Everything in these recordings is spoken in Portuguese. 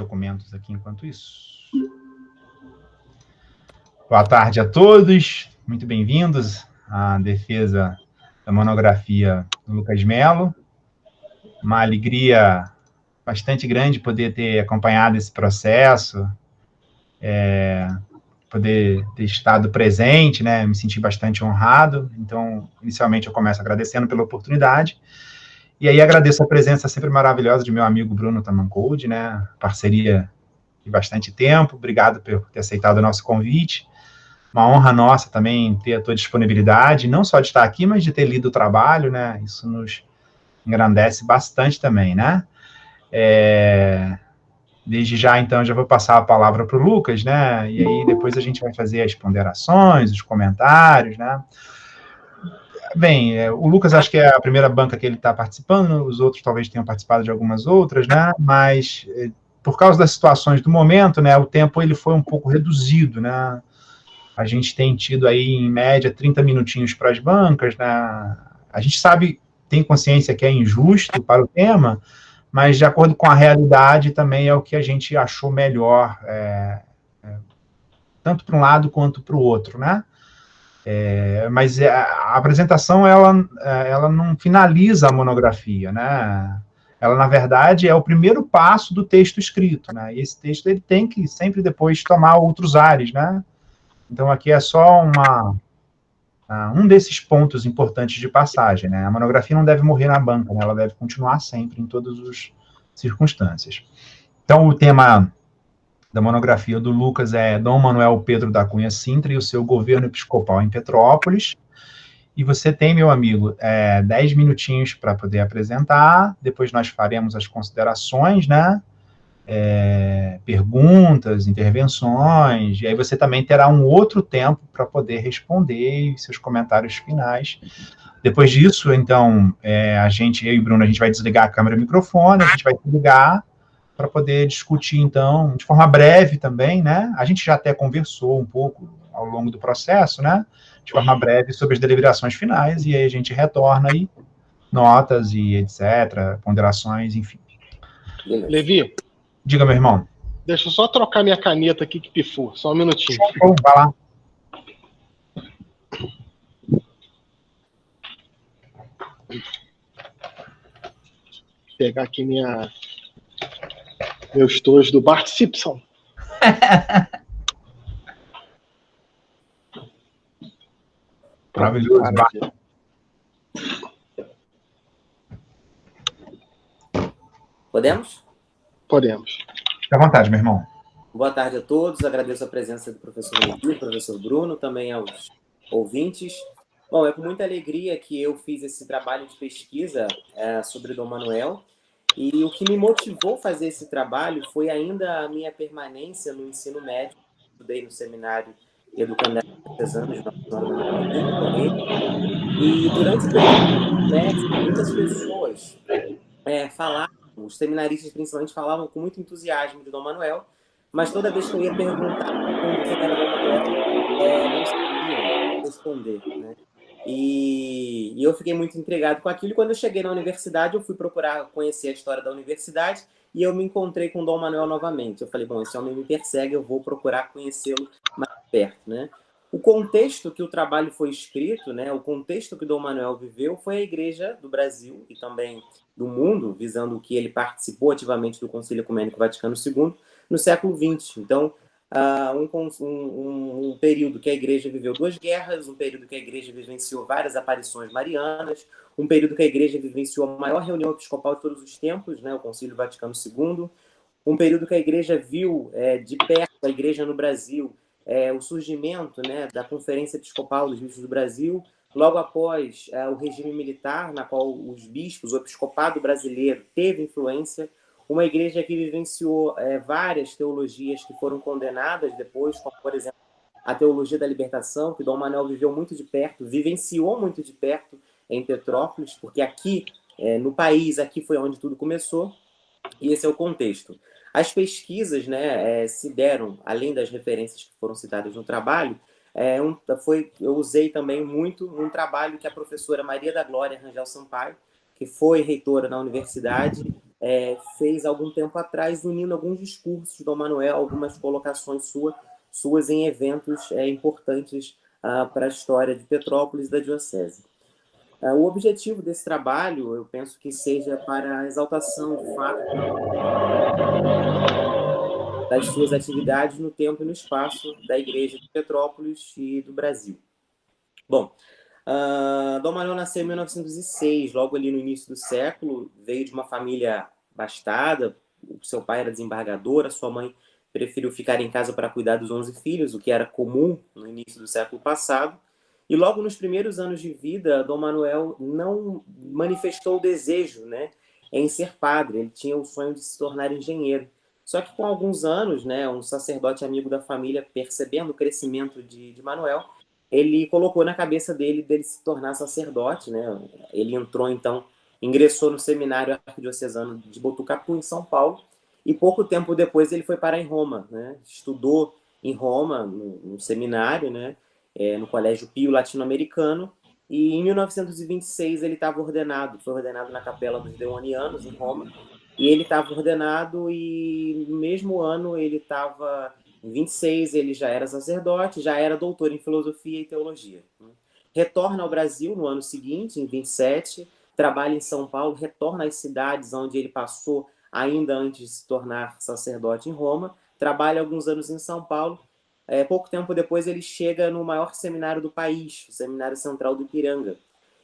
documentos aqui enquanto isso. Boa tarde a todos, muito bem-vindos à defesa da monografia do Lucas Mello. Uma alegria bastante grande poder ter acompanhado esse processo, poder ter estado presente, né? Me senti bastante honrado. Então, inicialmente, eu começo agradecendo pela oportunidade. E aí agradeço a presença sempre maravilhosa de meu amigo Bruno Tamancold, né? Parceria de bastante tempo. Obrigado por ter aceitado o nosso convite. Uma honra nossa também ter a tua disponibilidade, não só de estar aqui, mas de ter lido o trabalho, né? Isso nos engrandece bastante também, né? Desde já, então, já vou passar a palavra para o Lucas, né? E aí depois a gente vai fazer as ponderações, os comentários, né? Bem, o Lucas acho que é a primeira banca que ele está participando, os outros talvez tenham participado de algumas outras, né? Mas por causa das situações do momento, né? O tempo ele foi um pouco reduzido, né? A gente tem tido aí, em média, 30 minutinhos para as bancas, né? A gente sabe, tem consciência que é injusto para o tema, mas de acordo com a realidade também é o que a gente achou melhor, tanto para um lado quanto para o outro, né? Mas a apresentação, ela não finaliza a monografia, né? Ela, na verdade, é o primeiro passo do texto escrito, né? E esse texto ele tem que sempre depois tomar outros ares, né? Então, aqui é só um desses pontos importantes de passagem, né? A monografia não deve morrer na banca, né? Ela deve continuar sempre, em todas as circunstâncias. Então, o tema da monografia do Lucas é Dom Manuel Pedro da Cunha Sintra e o seu governo episcopal em Petrópolis. E você tem, meu amigo, 10 minutinhos para poder apresentar, depois nós faremos as considerações, né? Perguntas, intervenções, e aí você também terá um outro tempo para poder responder seus comentários finais. Depois disso, então, eu e o Bruno, a gente vai desligar a câmera e o microfone, a gente vai ligar para poder discutir, então, de forma breve também, né? A gente já até conversou um pouco ao longo do processo, né? De forma breve sobre as deliberações finais, e aí a gente retorna aí notas e etc., ponderações, enfim. Levi? Diga, meu irmão. Deixa eu só trocar minha caneta aqui que pifou. Só um minutinho. Vai lá. Vou pegar aqui meus tojos do Bart Simpson. Maravilhoso, Bart. Podemos? Podemos. Fique à vontade, meu irmão. Boa tarde a todos. Agradeço a presença do professor Levi, do professor Bruno, também aos ouvintes. Bom, é com muita alegria que eu fiz esse trabalho de pesquisa sobre Dom Manuel. E o que me motivou a fazer esse trabalho foi ainda a minha permanência no ensino médio. Estudei no seminário Educandário Artesano de Nossa Senhora da Montanha com ele. E durante o período médio, muitas pessoas falavam, os seminaristas principalmente falavam com muito entusiasmo de Dom Manuel, mas toda vez que eu ia perguntar quem era Dom Manuel, não sabiam responder, né? E eu fiquei muito intrigado com aquilo. E quando eu cheguei na universidade, eu fui procurar conhecer a história da universidade e eu me encontrei com Dom Manuel novamente. Eu falei, bom, esse homem me persegue, eu vou procurar conhecê-lo mais perto, né? O contexto que o trabalho foi escrito, né, o contexto que Dom Manuel viveu foi a Igreja do Brasil e também do mundo, visando que ele participou ativamente do Concílio Ecumênico Vaticano II no século XX. Então, um período que a Igreja viveu 2 guerras, um período que a Igreja vivenciou várias aparições marianas, um período que a Igreja vivenciou a maior reunião episcopal de todos os tempos, né, o Concílio Vaticano II, um período que a Igreja viu de perto a Igreja no Brasil, o surgimento, né, da Conferência Episcopal dos Bispos do Brasil, logo após o regime militar, na qual os bispos, o episcopado brasileiro teve influência, uma igreja que vivenciou várias teologias que foram condenadas depois, como, por exemplo, a teologia da libertação, que Dom Manuel viveu muito de perto, vivenciou muito de perto em Petrópolis, porque aqui, no país, aqui foi onde tudo começou, e esse é o contexto. As pesquisas, né, se deram, além das referências que foram citadas no trabalho, eu usei também muito um trabalho que a professora Maria da Glória Rangel Sampaio, que foi reitora na universidade, fez algum tempo atrás, unindo alguns discursos do Dom Manuel, algumas colocações suas em eventos importantes para a história de Petrópolis e da Diocese. O objetivo desse trabalho, eu penso que seja para a exaltação, de fato, das suas atividades no tempo e no espaço da Igreja de Petrópolis e do Brasil. Bom, Dom Manuel nasceu em 1906, logo ali no início do século, veio de uma família abastada, o seu pai era desembargador, a sua mãe preferiu ficar em casa para cuidar dos 11 filhos, o que era comum no início do século passado. E logo nos primeiros anos de vida, Dom Manuel não manifestou o desejo, né, em ser padre. Ele tinha o sonho de se tornar engenheiro. Só que com alguns anos, né, um sacerdote amigo da família, percebendo o crescimento de Manuel, ele colocou na cabeça dele se tornar sacerdote, né? Ele entrou, então, ingressou no seminário arquidiocesano de Botucatu, em São Paulo, e pouco tempo depois ele foi parar em Roma, né? Estudou em Roma, no seminário, né? No Colégio Pio Latino-Americano, e em 1926 ele estava ordenado, foi ordenado na Capela dos Deonianos, em Roma, e ele estava ordenado e no mesmo ano ele estava, em 26 ele já era sacerdote, já era doutor em filosofia e teologia. Retorna ao Brasil no ano seguinte, em 27, trabalha em São Paulo, retorna às cidades onde ele passou ainda antes de se tornar sacerdote em Roma, trabalha alguns anos em São Paulo. Pouco tempo depois ele chega no maior seminário do país, o Seminário Central do Ipiranga.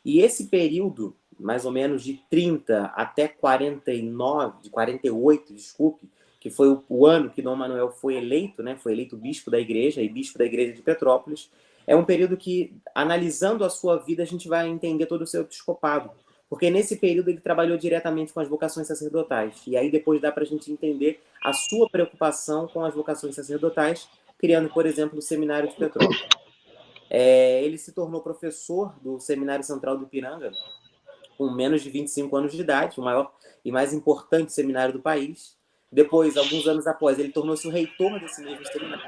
E esse período, mais ou menos de 30 até 49, de 48, desculpe, que foi o ano que Dom Manuel foi eleito, né? Foi eleito bispo da igreja e bispo da igreja de Petrópolis. É um período que, analisando a sua vida, a gente vai entender todo o seu episcopado. Porque nesse período ele trabalhou diretamente com as vocações sacerdotais. E aí depois dá para a gente entender a sua preocupação com as vocações sacerdotais, criando, por exemplo, o Seminário de Petrópolis. Ele se tornou professor do Seminário Central do Ipiranga com menos de 25 anos de idade, o maior e mais importante seminário do país. Depois, alguns anos após, ele tornou-se o reitor desse mesmo seminário.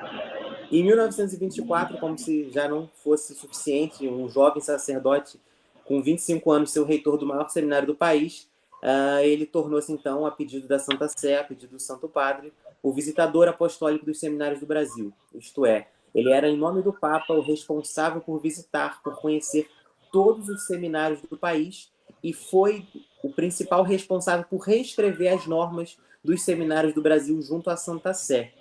E em 1924, como se já não fosse suficiente, um jovem sacerdote com 25 anos ser o reitor do maior seminário do país, ele tornou-se, então, a pedido da Santa Sé, a pedido do Santo Padre, o visitador apostólico dos seminários do Brasil. Isto é, ele era, em nome do Papa, o responsável por visitar, por conhecer todos os seminários do país e foi o principal responsável por reescrever as normas dos seminários do Brasil junto à Santa Sé.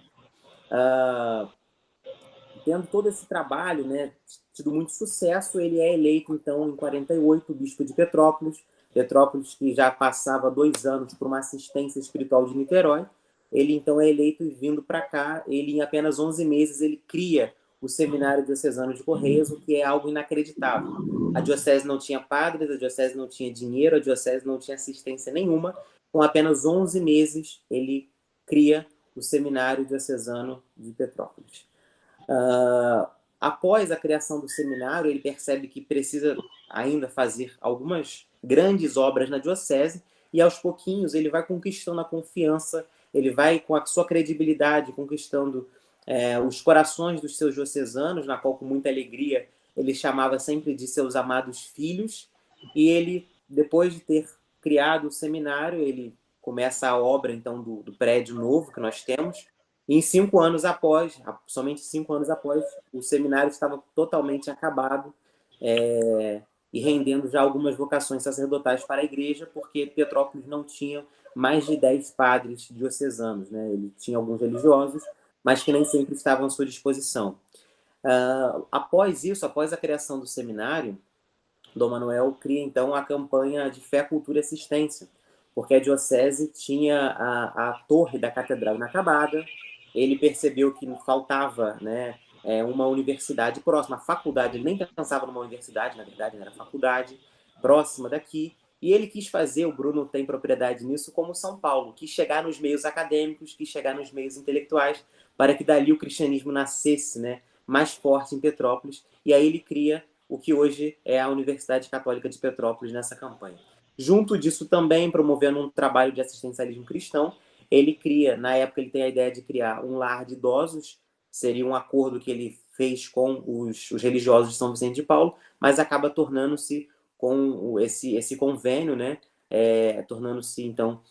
Tendo todo esse trabalho, né, tido muito sucesso, ele é eleito, então, em 48, bispo de Petrópolis. Petrópolis, que já passava 2 anos por uma assistência espiritual de Niterói. Ele, então, é eleito e vindo para cá, ele, em apenas 11 meses, ele cria o Seminário Diocesano de Correios, o que é algo inacreditável. A diocese não tinha padres, a diocese não tinha dinheiro, a diocese não tinha assistência nenhuma. Com apenas 11 meses, ele cria o Seminário Diocesano de Petrópolis. Após a criação do seminário, ele percebe que precisa ainda fazer algumas grandes obras na diocese e, aos pouquinhos, ele vai conquistando a confiança, ele vai, com a sua credibilidade, conquistando os corações dos seus diocesanos, na qual, com muita alegria, ele chamava sempre de seus amados filhos. E ele, depois de ter criado o seminário, ele começa a obra, então, do prédio novo que nós temos. E em 5 anos após, somente 5 anos após, o seminário estava totalmente acabado e rendendo já algumas vocações sacerdotais para a igreja, porque Petrópolis não tinha mais de 10 padres diocesanos, né? Ele tinha alguns religiosos, mas que nem sempre estavam à sua disposição. Após isso, após a criação do seminário, Dom Manuel cria, então, a campanha de Fé, Cultura e Assistência, porque a diocese tinha a torre da catedral inacabada. Ele percebeu que faltava, né, uma universidade próxima, a faculdade, ele nem pensava numa universidade, na verdade, era faculdade próxima daqui, e ele quis fazer, o Bruno tem propriedade nisso, como São Paulo, quis chegar nos meios acadêmicos, quis chegar nos meios intelectuais, para que dali o cristianismo nascesse, né, mais forte em Petrópolis, e aí ele cria o que hoje é a Universidade Católica de Petrópolis nessa campanha. Junto disso também, promovendo um trabalho de assistencialismo cristão, ele cria, na época ele tem a ideia de criar um lar de idosos, seria um acordo que ele fez com os religiosos de São Vicente de Paulo, mas acaba tornando-se com esse convênio, né, tornando-se, então,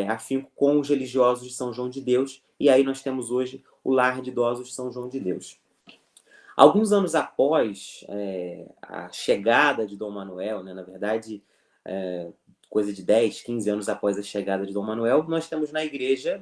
afinco com os religiosos de São João de Deus, e aí nós temos hoje o Lar de Idosos de São João de Deus. Alguns anos após a chegada de Dom Manuel, né, na verdade, coisa de 10, 15 anos após a chegada de Dom Manuel, nós temos na igreja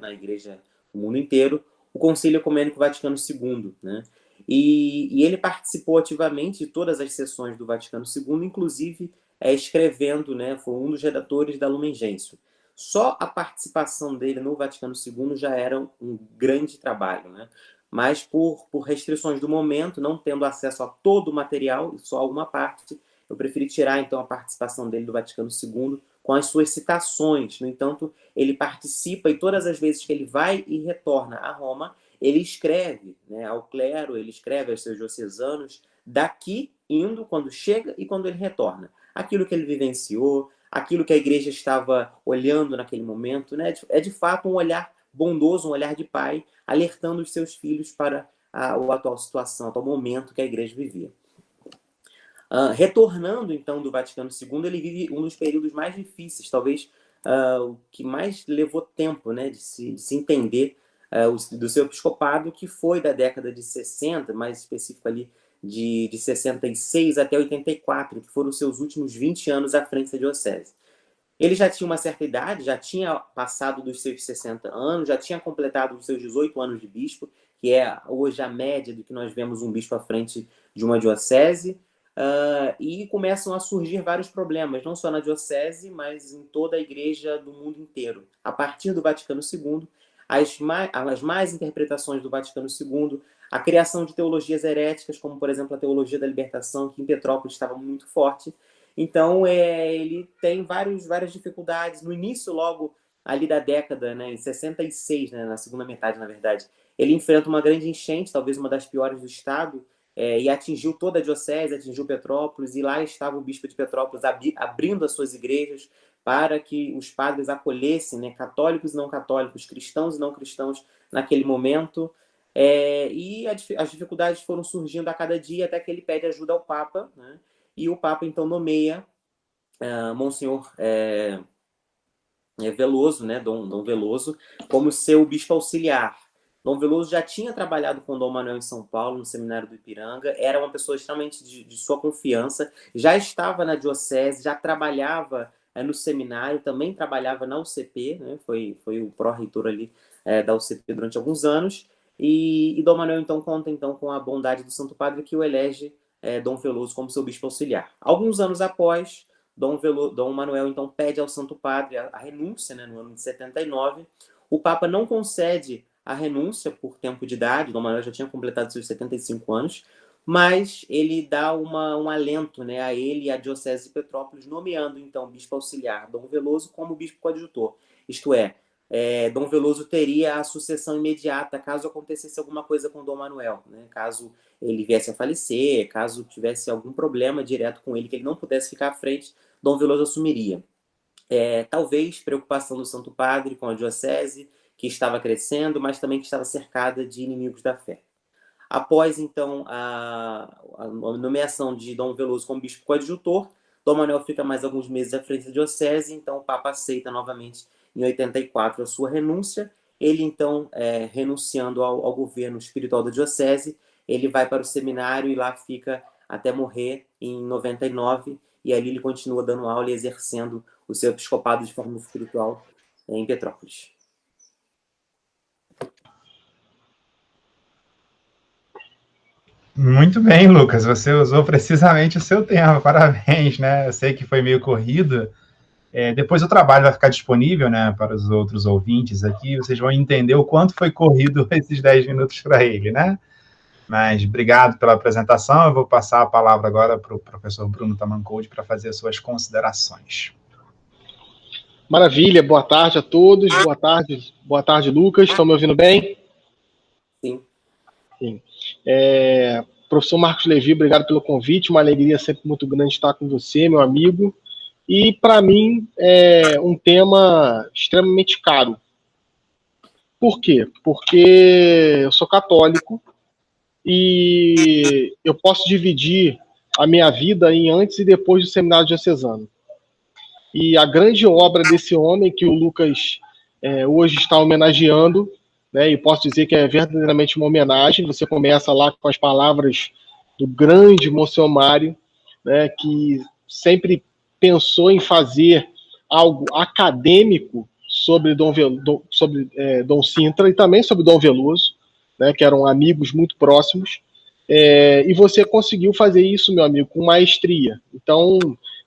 do mundo inteiro, o Concílio Ecumênico Vaticano II, né? E ele participou ativamente de todas as sessões do Vaticano II, inclusive escrevendo, né, foi um dos redatores da Lumen Gentium. Só a participação dele no Vaticano II já era um grande trabalho, né? Mas por restrições do momento, não tendo acesso a todo o material, só alguma parte, eu preferi tirar então a participação dele do Vaticano II com as suas citações. No entanto, ele participa e todas as vezes que ele vai e retorna a Roma, ele escreve, né, ao clero, ele escreve aos seus diocesanos, daqui indo quando chega e quando ele retorna. Aquilo que ele vivenciou, aquilo que a igreja estava olhando naquele momento, né, é de fato um olhar bondoso, um olhar de pai, alertando os seus filhos para a atual situação, atual momento que a igreja vivia. Retornando, então, do Vaticano II, ele vive um dos períodos mais difíceis, talvez o que mais levou tempo, né, de se entender do seu episcopado, que foi da década de 60, mais específico ali, de 66 até 84, que foram os seus últimos 20 anos à frente da diocese. Ele já tinha uma certa idade, já tinha passado dos seus 60 anos, já tinha completado os seus 18 anos de bispo, que é hoje a média do que nós vemos um bispo à frente de uma diocese, e começam a surgir vários problemas, não só na diocese, mas em toda a igreja do mundo inteiro. A partir do Vaticano II, as más interpretações do Vaticano II, a criação de teologias heréticas, como, por exemplo, a teologia da libertação, que em Petrópolis estava muito forte. Então, ele tem várias dificuldades. No início, logo ali da década, né, em 66, né, na segunda metade, na verdade, ele enfrenta uma grande enchente, talvez uma das piores do estado, e atingiu toda a diocese, atingiu Petrópolis, e lá estava o bispo de Petrópolis abrindo as suas igrejas para que os padres acolhessem, né, católicos e não católicos, cristãos e não cristãos naquele momento. E as dificuldades foram surgindo a cada dia, até que ele pede ajuda ao Papa, né? E o Papa, então, nomeia Monsenhor Veloso, né, Dom Veloso, como seu bispo auxiliar. Dom Veloso já tinha trabalhado com Dom Manuel em São Paulo, no Seminário do Ipiranga, era uma pessoa extremamente de sua confiança, já estava na diocese, já trabalhava no seminário, também trabalhava na UCP, né, foi o pró-reitor ali da UCP durante alguns anos, e Dom Manuel, então, conta então, com a bondade do Santo Padre, que o elege Dom Veloso como seu bispo auxiliar. Alguns anos após, Dom Manuel, então, pede ao Santo Padre a renúncia, né, no ano de 79. O Papa não concede a renúncia por tempo de idade, Dom Manuel já tinha completado seus 75 anos, mas ele dá um alento, né, a ele e à Diocese de Petrópolis, nomeando, então, bispo auxiliar Dom Veloso como bispo coadjutor. Isto é, Dom Veloso teria a sucessão imediata caso acontecesse alguma coisa com Dom Manuel, né, caso ele viesse a falecer, caso tivesse algum problema direto com ele, que ele não pudesse ficar à frente, Dom Veloso assumiria. Talvez preocupação do Santo Padre com a diocese, que estava crescendo, mas também que estava cercada de inimigos da fé. Após, então, a nomeação de Dom Veloso como bispo coadjutor, Dom Manuel fica mais alguns meses à frente da diocese, então o Papa aceita novamente, em 84, a sua renúncia. Ele, então, renunciando ao governo espiritual da diocese, ele vai para o seminário e lá fica até morrer em 99, e ali ele continua dando aula e exercendo o seu episcopado de forma espiritual em Petrópolis. Muito bem, Lucas, você usou precisamente o seu tempo, parabéns, né? Eu sei que foi meio corrido. Depois o trabalho vai ficar disponível, né, para os outros ouvintes aqui, vocês vão entender o quanto foi corrido esses 10 minutos para ele, né? Mas obrigado pela apresentação, eu vou passar a palavra agora para o professor Bruno Tamancold para fazer as suas considerações. Maravilha, boa tarde a todos, boa tarde, Lucas, estão me ouvindo bem? Sim. Sim. Professor Marcos Levi, obrigado pelo convite, uma alegria sempre muito grande estar com você, meu amigo, e para mim é um tema extremamente caro. Por quê? Porque eu sou católico e eu posso dividir a minha vida em antes e depois do seminário diocesano. e a grande obra desse homem que o Lucas hoje está homenageando, né, e posso dizer que é verdadeiramente uma homenagem. Você começa lá com as palavras do grande Monsenhor Mário, né, que sempre pensou em fazer algo acadêmico sobre Dom Sintra e também sobre Dom Veloso, né, que eram amigos muito próximos, e você conseguiu fazer isso, meu amigo, com maestria. Então,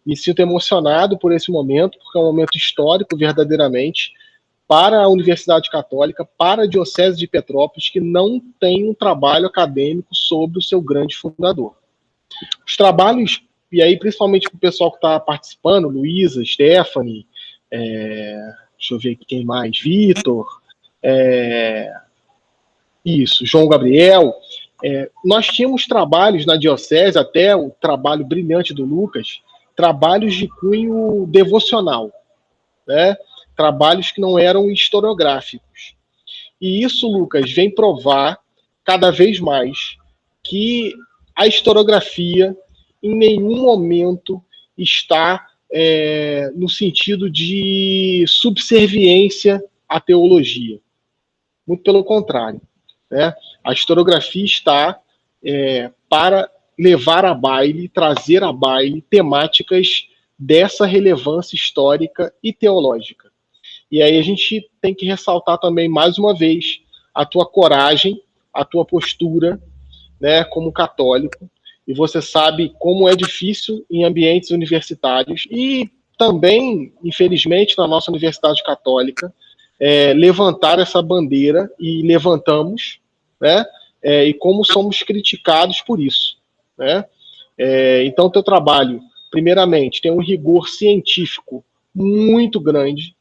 me sinto emocionado por esse momento, porque é um momento histórico, verdadeiramente, para a Universidade Católica, para a Diocese de Petrópolis, que não tem um trabalho acadêmico sobre o seu grande fundador. Os trabalhos, e aí principalmente para o pessoal que está participando, Luísa, Stephanie, deixa eu ver aqui quem mais, Vitor, João Gabriel, nós tínhamos trabalhos na Diocese, até o trabalho brilhante do Lucas, trabalhos de cunho devocional, né? Trabalhos que não eram historiográficos. E isso, Lucas, vem provar cada vez mais que a historiografia em nenhum momento está no sentido de subserviência à teologia. Muito pelo contrário, né? A historiografia está para levar a baile, trazer a baile temáticas dessa relevância histórica e teológica. E aí a gente tem que ressaltar também, mais uma vez, a tua coragem, a tua postura, né, como católico. E você sabe como é difícil em ambientes universitários e também, infelizmente, na nossa Universidade Católica, levantar essa bandeira, e levantamos, né, e como somos criticados por isso, né? Então, o teu trabalho, primeiramente, tem um rigor científico muito grande,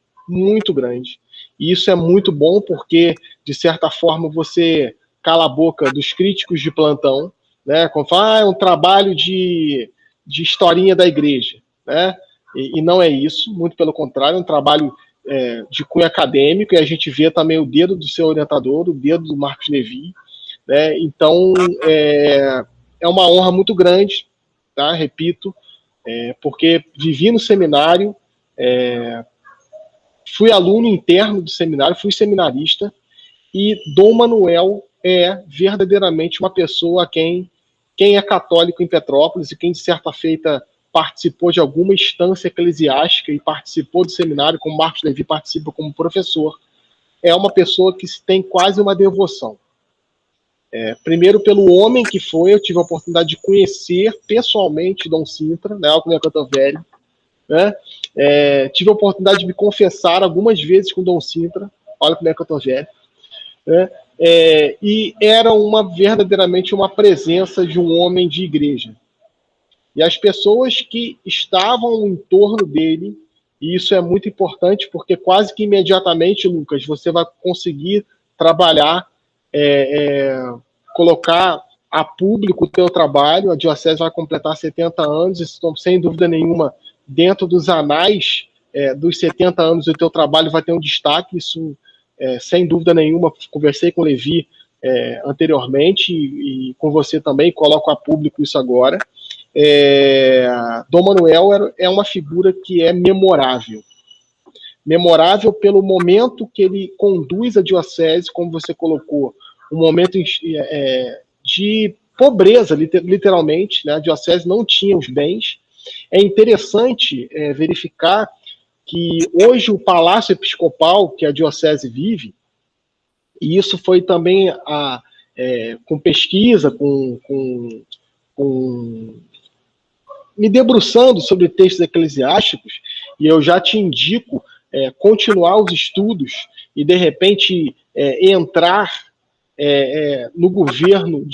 e isso é muito bom porque, de certa forma, você cala a boca dos críticos de plantão, né? Como fala, é um trabalho de historinha da igreja, né? E não é isso, muito pelo contrário, é um trabalho de cunho acadêmico, e a gente vê também o dedo do seu orientador, o dedo do Marcos Levi, né? Então, é uma honra muito grande, tá? Repito, porque vivi no seminário, fui aluno interno do seminário, fui seminarista, e Dom Manuel é verdadeiramente uma pessoa a quem é católico em Petrópolis e quem, de certa feita, participou de alguma instância eclesiástica e participou do seminário, como Marcos Levi participa como professor, é uma pessoa que tem quase uma devoção. Primeiro pelo homem que foi, eu tive a oportunidade de conhecer pessoalmente Dom Sintra, né, como é que eu tô velho, né? Tive a oportunidade de me confessar algumas vezes com Dom Sintra, olha como é que eu tô velho, né? E era verdadeiramente uma presença de um homem de igreja. E as pessoas que estavam em torno dele, e isso é muito importante, porque quase que imediatamente, Lucas, você vai conseguir trabalhar, colocar a público o teu trabalho. A Diocese vai completar 70 anos, isso, sem dúvida nenhuma, dentro dos anais dos 70 anos, o teu trabalho vai ter um destaque, isso sem dúvida nenhuma. Conversei com o Levi anteriormente, e com você também, coloco a público isso agora. Dom Manuel é uma figura que é memorável pelo momento que ele conduz a diocese, como você colocou, um momento de pobreza, literalmente, né? A diocese não tinha os bens. É interessante verificar que hoje o Palácio Episcopal que a diocese vive, e isso foi também com pesquisa, me debruçando sobre textos eclesiásticos, e eu já te indico continuar os estudos e, de repente, entrar no governo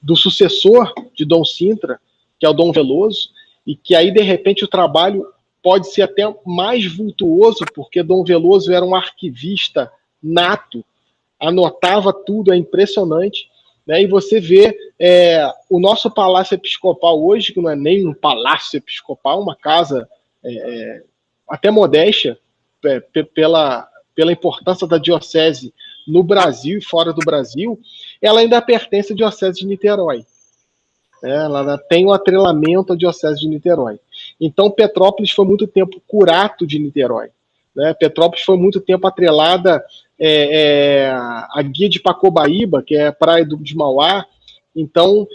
do sucessor de Dom Sintra, que é o Dom Veloso, e que aí, de repente, o trabalho pode ser até mais vultuoso, porque Dom Veloso era um arquivista nato, anotava tudo, é impressionante, né? E você vê o nosso Palácio Episcopal hoje, que não é nem um palácio episcopal, uma casa até modéstia, pela importância da diocese no Brasil e fora do Brasil, ela ainda pertence à Diocese de Niterói. Ela tem um atrelamento à Diocese de Niterói. Então, Petrópolis foi muito tempo curato de Niterói, né? Petrópolis foi muito tempo atrelada à Guia de Pacobaíba, que é a praia de Mauá. Então,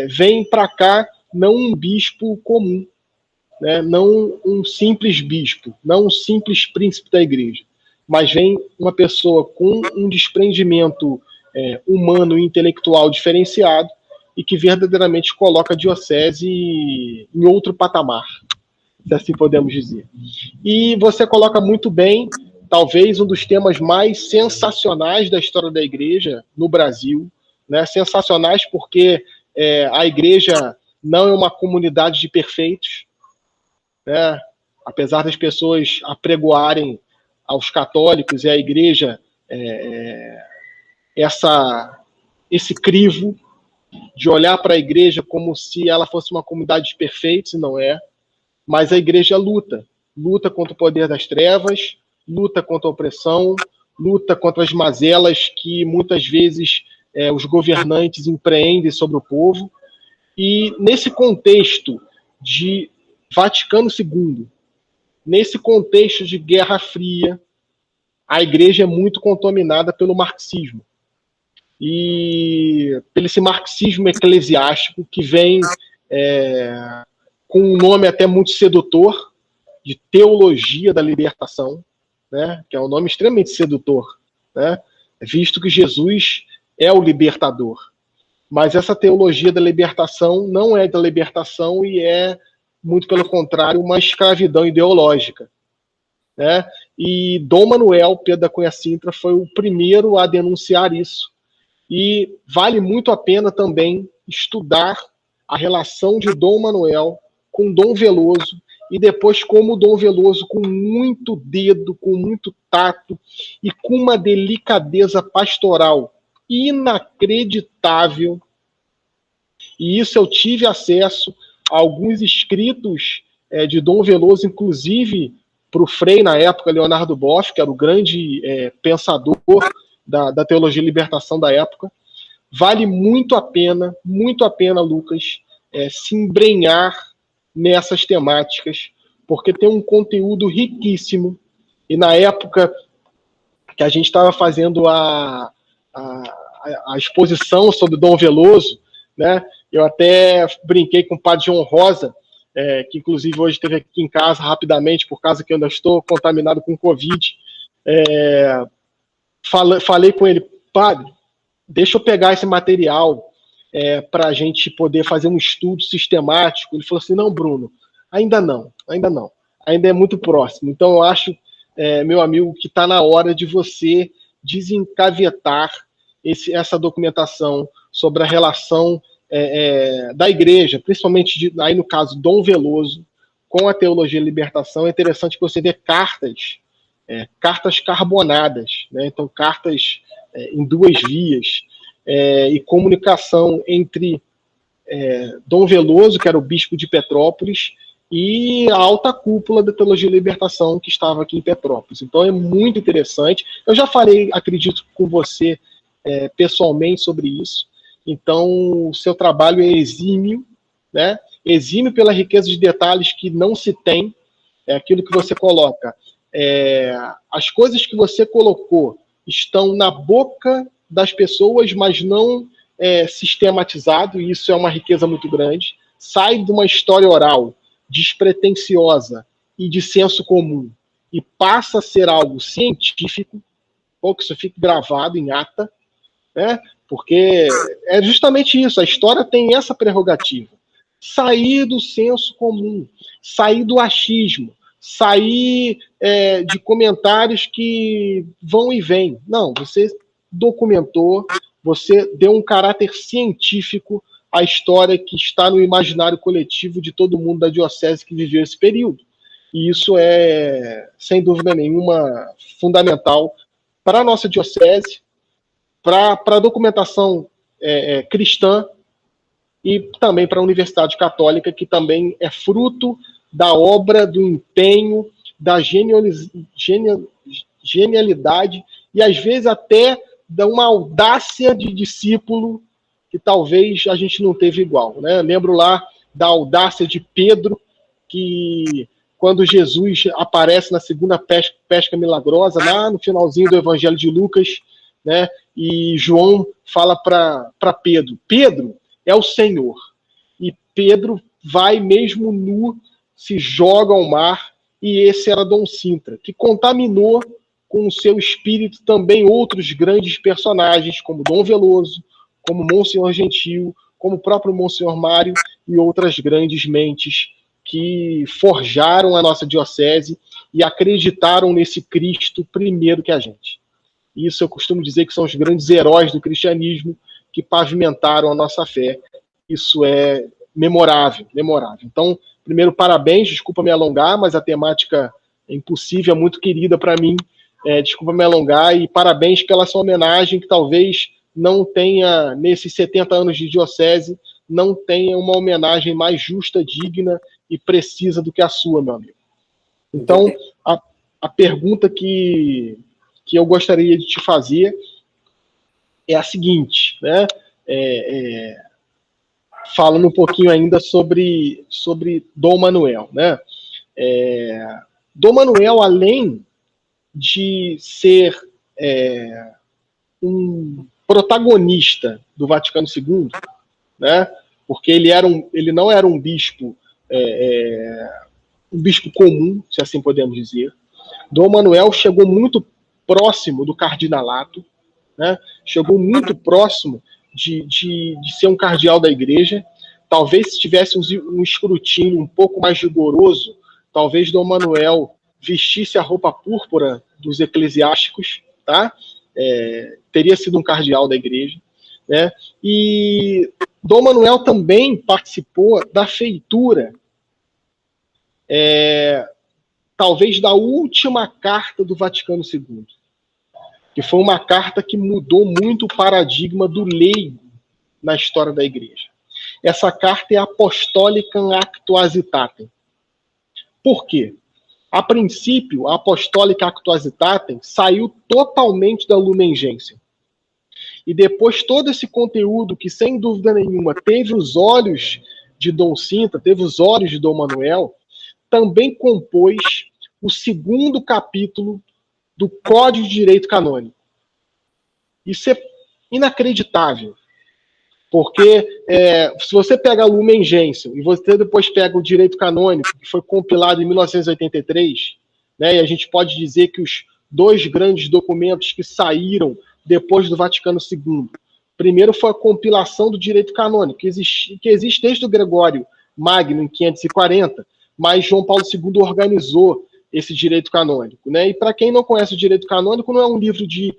vem para cá não um bispo comum, né? Não um simples bispo, não um simples príncipe da igreja, mas vem uma pessoa com um desprendimento humano e intelectual diferenciado e que verdadeiramente coloca a diocese em outro patamar, se assim podemos dizer. E você coloca muito bem, talvez um dos temas mais sensacionais da história da igreja no Brasil, né? Sensacionais porque a igreja não é uma comunidade de perfeitos, né? Apesar das pessoas apregoarem aos católicos e à igreja esse crivo de olhar para a igreja como se ela fosse uma comunidade de perfeitos, e não é. Mas a igreja luta contra o poder das trevas, luta contra a opressão, luta contra as mazelas que muitas vezes os governantes empreendem sobre o povo. E nesse contexto de Vaticano II, nesse contexto de Guerra Fria, a igreja é muito contaminada pelo marxismo. E pelo esse marxismo eclesiástico que vem com um nome até muito sedutor, de teologia da libertação, né? Que é um nome extremamente sedutor, né? Visto que Jesus é o libertador. Mas essa teologia da libertação não é da libertação e é, muito pelo contrário, uma escravidão ideológica, né? E Dom Manuel Pedro da Cunha Sintra foi o primeiro a denunciar isso. E vale muito a pena também estudar a relação de Dom Manuel com Dom Veloso, e depois como Dom Veloso, com muito dedo, com muito tato e com uma delicadeza pastoral inacreditável. E isso eu tive acesso a alguns escritos de Dom Veloso, inclusive para o Frei, na época, Leonardo Boff, que era o grande pensador da teologia de libertação da época. Vale muito a pena, Lucas, se embrenhar nessas temáticas, porque tem um conteúdo riquíssimo. E na época que a gente estava fazendo a exposição sobre Dom Veloso, né, eu até brinquei com o padre João Rosa, que inclusive hoje esteve aqui em casa rapidamente, por causa que eu ainda estou contaminado com Covid. Falei com ele: padre, deixa eu pegar esse material para a gente poder fazer um estudo sistemático. Ele falou assim: não, Bruno, ainda não, ainda é muito próximo. Então eu acho, meu amigo, que está na hora de você desencavetar essa documentação sobre a relação da igreja, principalmente aí no caso Dom Veloso, com a teologia de libertação. É interessante que você dê cartas carbonadas, né? Então cartas em duas vias, e comunicação entre Dom Veloso, que era o bispo de Petrópolis, e a alta cúpula da teologia de libertação que estava aqui em Petrópolis. Então é muito interessante. Eu já falei, acredito, com você pessoalmente sobre isso. Então o seu trabalho é exímio, né? Exímio pela riqueza de detalhes que não se tem. É aquilo que você coloca. As coisas que você colocou estão na boca das pessoas, mas não sistematizado, e isso é uma riqueza muito grande. Sai de uma história oral despretensiosa e de senso comum e passa a ser algo científico, ou que isso fique gravado em ata, né? Porque é justamente isso, a história tem essa prerrogativa. Sair do senso comum, sair do achismo, sair de comentários que vão e vêm. Não, você documentou, você deu um caráter científico à história que está no imaginário coletivo de todo mundo da diocese que viveu esse período. E isso é, sem dúvida nenhuma, fundamental para a nossa diocese, para a documentação cristã e também para a Universidade Católica, que também é fruto da obra, do empenho, da genialidade e às vezes até de uma audácia de discípulo que talvez a gente não teve igual, né? Lembro lá da audácia de Pedro, que quando Jesus aparece na segunda pesca milagrosa, lá no finalzinho do Evangelho de Lucas, né, e João fala para Pedro, Pedro é o Senhor. E Pedro vai mesmo nu, se joga ao mar, e esse era Dom Sintra, que contaminou com o seu espírito também outros grandes personagens, como Dom Veloso, como Monsenhor Gentil, como o próprio Monsenhor Mário e outras grandes mentes que forjaram a nossa diocese e acreditaram nesse Cristo primeiro que a gente. Isso eu costumo dizer que são os grandes heróis do cristianismo que pavimentaram a nossa fé. Isso é memorável, memorável. Então, primeiro, parabéns, desculpa me alongar, mas a temática é impossível, é muito querida para mim. Desculpa me alongar e parabéns pela sua homenagem, que talvez não tenha, nesses 70 anos de diocese, não tenha uma homenagem mais justa, digna e precisa do que a sua, meu amigo. Então, a pergunta que eu gostaria de te fazer é a seguinte, né? Falando um pouquinho ainda sobre Dom Manuel, né? Dom Manuel, além de ser um protagonista do Vaticano II, né? Porque ele não era um bispo comum, se assim podemos dizer. Dom Manuel chegou muito próximo do cardinalato, né? Chegou muito próximo de ser um cardeal da igreja. Talvez se tivesse um escrutínio um pouco mais rigoroso, talvez Dom Manuel vestisse a roupa púrpura dos eclesiásticos, tá? Teria sido um cardeal da igreja, né? E Dom Manuel também participou da feitura, talvez da última carta do Vaticano II, que foi uma carta que mudou muito o paradigma do leigo na história da igreja. Essa carta é Apostolicam Actuositatem. Por quê? A princípio, a Apostólica Actuositatem saiu totalmente da Lumen Gentium. E depois todo esse conteúdo que, sem dúvida nenhuma, teve os olhos de Dom Sintra, teve os olhos de Dom Manuel, também compôs o segundo capítulo do Código de Direito Canônico. Isso é inacreditável. Porque se você pega a Lumen Gentium e você depois pega o Direito Canônico, que foi compilado em 1983, né, e a gente pode dizer que os dois grandes documentos que saíram depois do Vaticano II, primeiro foi a compilação do Direito Canônico, que existe desde o Gregório Magno, em 540, mas João Paulo II organizou esse Direito Canônico, né? E para quem não conhece o Direito Canônico, não é um livro de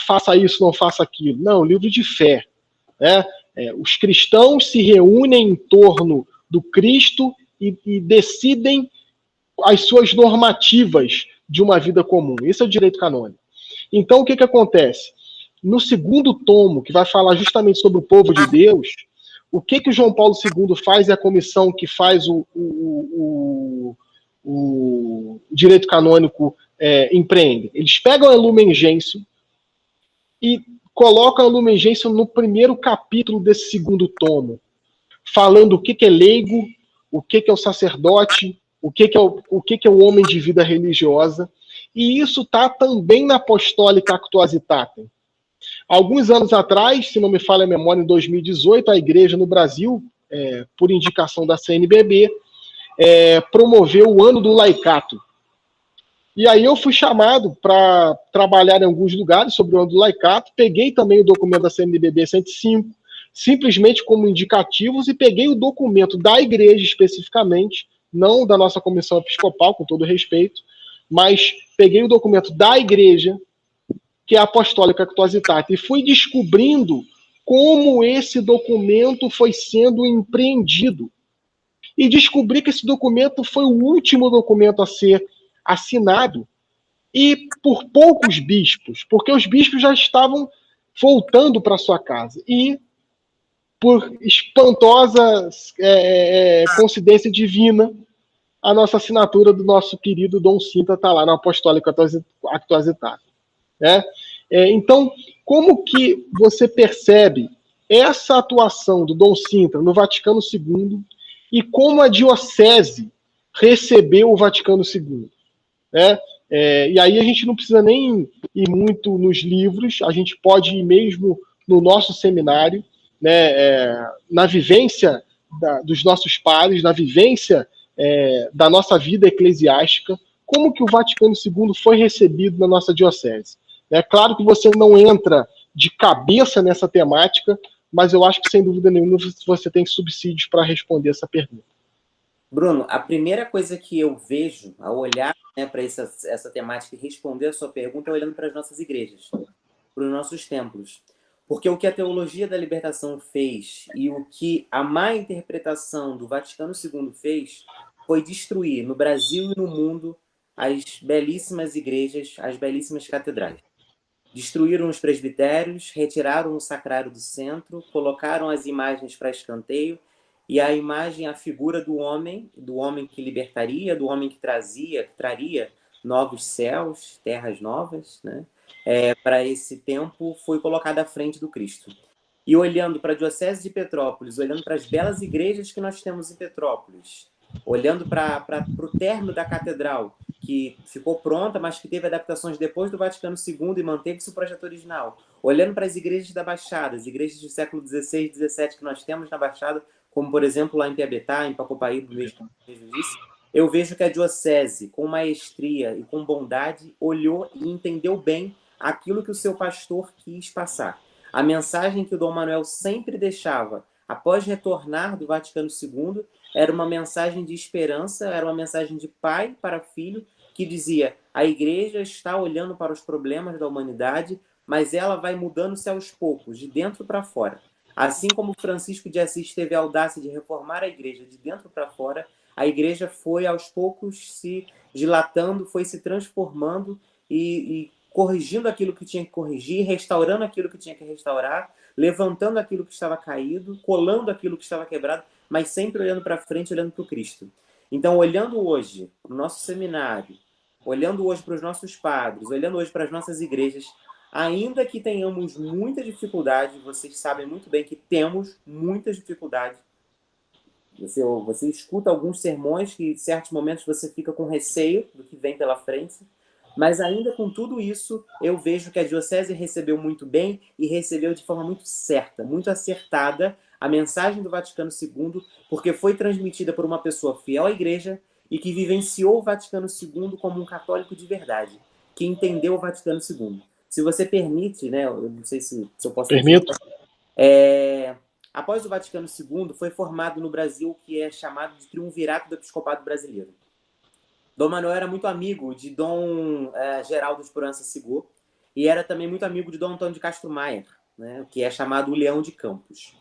faça isso, não faça aquilo, não, é um livro de fé, né? Os cristãos se reúnem em torno do Cristo e decidem as suas normativas de uma vida comum. Esse é o direito canônico. Então, o que acontece? No segundo tomo, que vai falar justamente sobre o povo de Deus, o que o João Paulo II faz e a comissão que faz o direito canônico empreende? Eles pegam a Lumen Gentium e colocam a Lumen Gentium no primeiro capítulo desse segundo tomo, falando o que é leigo, o que é o sacerdote, o que é o homem de vida religiosa, e isso está também na Apostólica Actuositatem. Alguns anos atrás, se não me falha a memória, em 2018, a igreja no Brasil, por indicação da CNBB, promoveu o ano do laicato. E aí eu fui chamado para trabalhar em alguns lugares sobre o ano do laicato, peguei também o documento da CNBB 105, simplesmente como indicativos, e peguei o documento da igreja especificamente, não da nossa comissão episcopal, com todo respeito, mas peguei o documento da igreja, que é a Apostólica Actuositatem, e fui descobrindo como esse documento foi sendo empreendido. E descobri que esse documento foi o último documento a ser assinado, e por poucos bispos, porque os bispos já estavam voltando para sua casa, e por espantosa coincidência divina, a nossa assinatura do nosso querido Dom Sintra está lá na Apostólica Actuositatem, né? Então, como que você percebe essa atuação do Dom Sintra no Vaticano II e como a diocese recebeu o Vaticano II, né? E aí a gente não precisa nem ir muito nos livros, a gente pode ir mesmo no nosso seminário, né? Na vivência dos nossos pares, na vivência da nossa vida eclesiástica, como que o Vaticano II foi recebido na nossa diocese. É claro que você não entra de cabeça nessa temática, mas eu acho que, sem dúvida nenhuma, você tem subsídios para responder essa pergunta. Bruno, a primeira coisa que eu vejo ao olhar, né, para essa temática e responder a sua pergunta é olhando para as nossas igrejas, para os nossos templos. Porque o que a teologia da libertação fez e o que a má interpretação do Vaticano II fez foi destruir no Brasil e no mundo as belíssimas igrejas, as belíssimas catedrais. Destruíram os presbitérios, retiraram o sacrário do centro, colocaram as imagens para escanteio, e a imagem, a figura do homem que libertaria, do homem que traria novos céus, terras novas, né? Para esse tempo, foi colocada à frente do Cristo. E olhando para a Diocese de Petrópolis, olhando para as belas igrejas que nós temos em Petrópolis, olhando para o término da catedral, que ficou pronta, mas que teve adaptações depois do Vaticano II e manteve-se o projeto original. Olhando para as igrejas da Baixada, as igrejas do século XVI e XVII que nós temos na Baixada, como, por exemplo, lá em Piabetá, em Pacopaíba, mesmo disse, eu vejo que a Diocese, com maestria e com bondade, olhou e entendeu bem aquilo que o seu pastor quis passar. A mensagem que o Dom Manuel sempre deixava, após retornar do Vaticano II, era uma mensagem de esperança, era uma mensagem de pai para filho, que dizia: a igreja está olhando para os problemas da humanidade, mas ela vai mudando-se aos poucos, de dentro para fora. Assim como Francisco de Assis teve a audácia de reformar a igreja de dentro para fora, a igreja foi aos poucos se dilatando, foi se transformando e corrigindo aquilo que tinha que corrigir, restaurando aquilo que tinha que restaurar, levantando aquilo que estava caído, colando aquilo que estava quebrado, mas sempre olhando para frente, olhando para o Cristo. Então, olhando hoje para o nosso seminário, olhando hoje para os nossos padres, olhando hoje para as nossas igrejas, ainda que tenhamos muita dificuldade, vocês sabem muito bem que temos muita dificuldade. Você escuta alguns sermões que, em certos momentos, você fica com receio do que vem pela frente, mas ainda com tudo isso, eu vejo que a Diocese recebeu muito bem e recebeu de forma muito certa, muito acertada, a mensagem do Vaticano II, porque foi transmitida por uma pessoa fiel à Igreja e que vivenciou o Vaticano II como um católico de verdade, que entendeu o Vaticano II. Se você permite, né, eu não sei se eu posso... Permito. Após o Vaticano II, foi formado no Brasil o que é chamado de Triunvirato do Episcopado Brasileiro. Dom Manuel era muito amigo de Dom Geraldo de Proença Sigor e era também muito amigo de Dom Antônio de Castro Maier, né, que é chamado o Leão de Campos.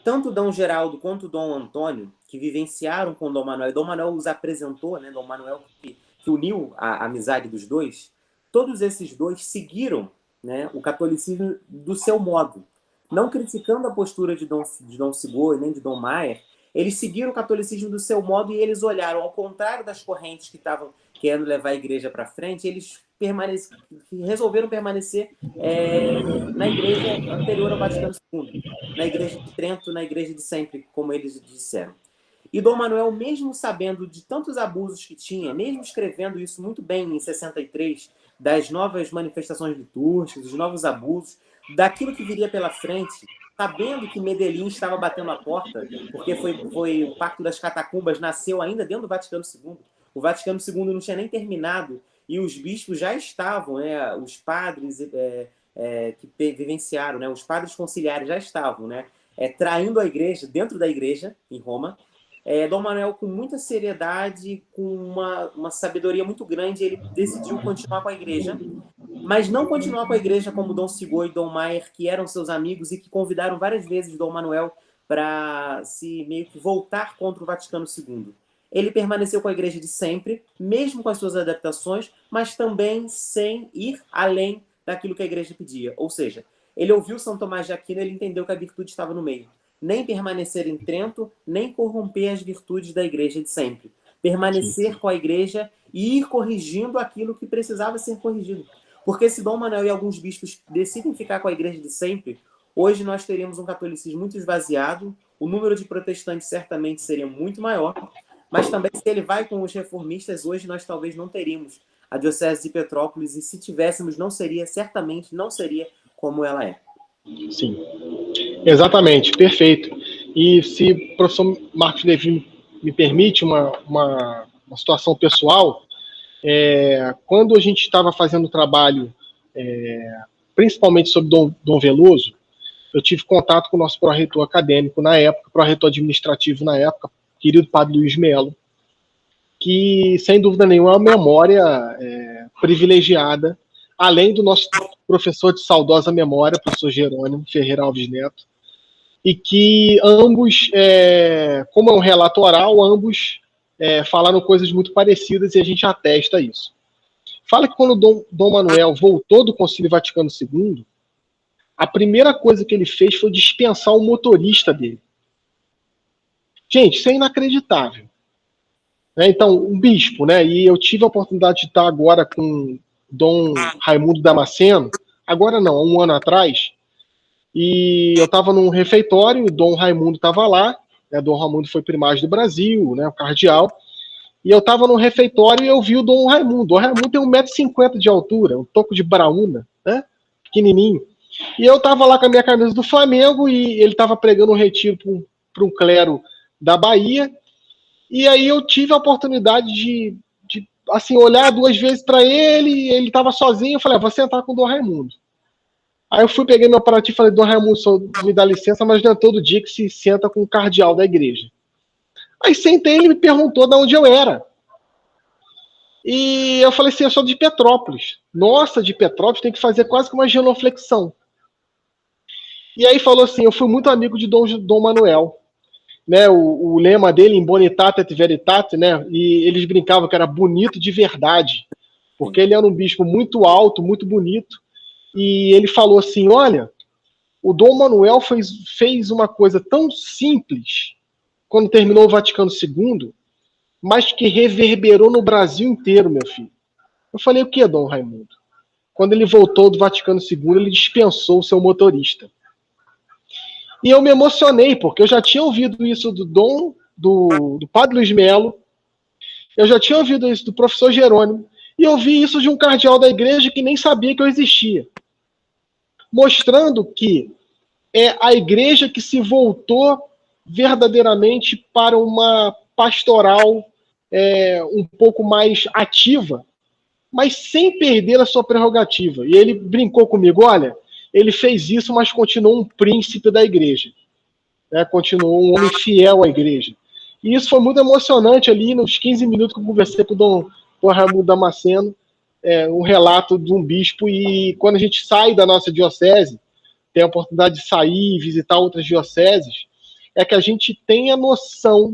Tanto Dom Geraldo quanto Dom Antônio, que vivenciaram com Dom Manuel, e Dom Manuel os apresentou, né, Dom Manuel que uniu a amizade dos dois, todos esses dois seguiram, né, o catolicismo do seu modo. Não criticando a postura de Dom Sigor nem de Dom Maier, eles seguiram o catolicismo do seu modo e eles olharam, ao contrário das correntes que estavam querendo levar a igreja para frente, eles resolveram permanecer na igreja anterior ao Vaticano II, na igreja de Trento, na igreja de sempre, como eles disseram. E Dom Manuel, mesmo sabendo de tantos abusos que tinha, mesmo escrevendo isso muito bem em 63, das novas manifestações litúrgicas, dos novos abusos, daquilo que viria pela frente, sabendo que Medellín estava batendo a porta, porque foi o Pacto das Catacumbas, nasceu ainda dentro do Vaticano II. O Vaticano II não tinha nem terminado e os bispos já estavam, né, os padres que vivenciaram, né, os padres conciliares já estavam, né, traindo a igreja, dentro da igreja, em Roma. Dom Manuel, com muita seriedade, com uma sabedoria muito grande, ele decidiu continuar com a igreja, mas não continuar com a igreja como Dom Sigor e Dom Maier, que eram seus amigos e que convidaram várias vezes Dom Manuel para se meio que voltar contra o Vaticano II. Ele permaneceu com a igreja de sempre, mesmo com as suas adaptações, mas também sem ir além daquilo que a igreja pedia. Ou seja, ele ouviu São Tomás de Aquino e ele entendeu que a virtude estava no meio. Nem permanecer em Trento, nem corromper as virtudes da igreja de sempre. Permanecer com a igreja e ir corrigindo aquilo que precisava ser corrigido. Porque se Dom Manuel e alguns bispos decidem ficar com a igreja de sempre, hoje nós teríamos um catolicismo muito esvaziado, o número de protestantes certamente seria muito maior, mas também se ele vai com os reformistas, hoje nós talvez não teríamos a Diocese de Petrópolis, e se tivéssemos, certamente não seria como ela é. Sim, exatamente, perfeito. E se o professor Marcos Levi me permite uma situação pessoal, quando a gente estava fazendo o trabalho, principalmente sobre Dom Veloso, eu tive contato com o nosso pró-reitor acadêmico na época, pró-reitor administrativo na época, querido Padre Luiz Melo, que, sem dúvida nenhuma, é uma memória privilegiada, além do nosso professor de saudosa memória, professor Jerônimo Ferreira Alves Neto, e que ambos, como é um relato oral, ambos falaram coisas muito parecidas e a gente atesta isso. Fala que quando Dom Manuel voltou do Concílio Vaticano II, a primeira coisa que ele fez foi dispensar o motorista dele. Gente, isso é inacreditável. Então, um bispo, né? E eu tive a oportunidade de estar agora com Dom Raimundo Damasceno, agora não, há um ano atrás, e eu estava num refeitório, o Dom Raimundo estava lá, né? Dom Raimundo foi primaz do Brasil, né? O cardeal, e eu estava num refeitório e eu vi o Dom Raimundo. O Dom Raimundo tem 1,50 m de altura, um toco de braúna, né? Pequenininho. E eu estava lá com a minha camisa do Flamengo e ele estava pregando um retiro para um clero da Bahia. E aí eu tive a oportunidade de assim, olhar 2 vezes para ele, ele estava sozinho, eu falei, vou sentar com o Dom Raimundo. Aí eu fui, peguei meu aparativo e falei, Dom Raimundo, só me dá licença, mas não é todo dia que se senta com o cardeal da igreja. Aí sentei, ele me perguntou de onde eu era. E eu falei assim, eu sou de Petrópolis. Nossa, de Petrópolis tem que fazer quase que uma genuflexão. E aí falou assim, eu fui muito amigo de Dom Manuel. Né, o lema dele, in bonitate et veritate, né, e eles brincavam que era bonito de verdade, porque ele era um bispo muito alto, muito bonito, e ele falou assim, olha, o Dom Manuel fez uma coisa tão simples, quando terminou o Vaticano II, mas que reverberou no Brasil inteiro, meu filho. Eu falei, o que, Dom Raimundo? Quando ele voltou do Vaticano II, ele dispensou o seu motorista. E eu me emocionei, porque eu já tinha ouvido isso do Padre Luiz Melo, eu já tinha ouvido isso do professor Jerônimo, e eu vi isso de um cardeal da igreja que nem sabia que eu existia. Mostrando que é a igreja que se voltou verdadeiramente para uma pastoral um pouco mais ativa, mas sem perder a sua prerrogativa. E ele brincou comigo, olha, ele fez isso, mas continuou um príncipe da igreja. Né, continuou um homem fiel à igreja. E isso foi muito emocionante ali, nos 15 minutos que eu conversei com o Dom Raimundo Damasceno, um relato de um bispo, e quando a gente sai da nossa diocese, tem a oportunidade de sair e visitar outras dioceses, é que a gente tem a noção